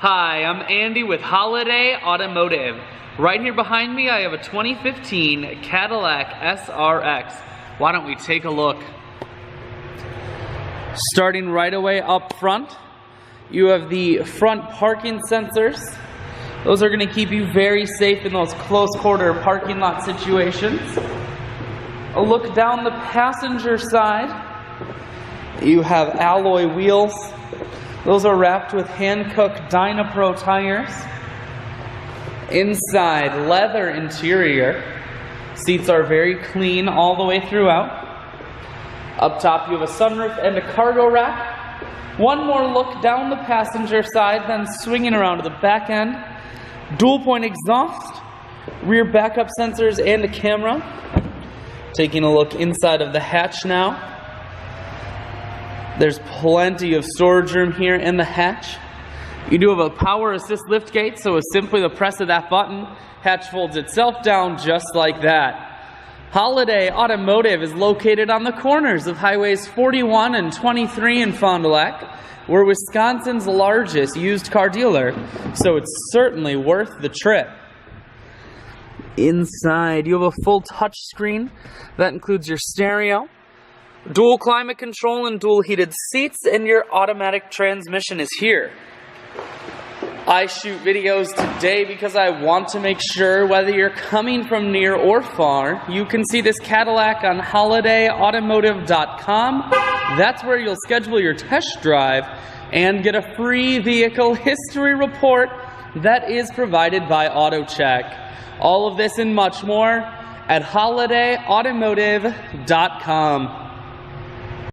Hi, I'm Andy with Holiday Automotive. Right here behind me I have a 2015 Cadillac SRX. Why don't we take a look? Starting right away up front, you have the front parking sensors. Those are going to keep you very safe in those close quarter parking lot situations. A look down the passenger side, you have alloy wheels. Those are wrapped with hand-cooked Dynapro tires. Inside, leather interior. Seats are very clean all the way throughout. Up top, you have a sunroof and a cargo rack. One more look down the passenger side, then swinging around to the back end. Dual-point exhaust, rear backup sensors, and a camera. Taking a look inside of the hatch now. There's plenty of storage room here in the hatch. You do have a power assist lift gate, so with simply the press of that button, hatch folds itself down just like that. Holiday Automotive is located on the corners of highways 41 and 23 in Fond du Lac. We're Wisconsin's largest used car dealer, so it's certainly worth the trip. Inside, you have a full touch screen that includes your stereo, dual climate control and dual heated seats, and your automatic transmission is here. I shoot videos today because I want to make sure whether you're coming from near or far, you can see this Cadillac on holidayautomotive.com. That's where you'll schedule your test drive and get a free vehicle history report that is provided by AutoCheck. All of this and much more at holidayautomotive.com.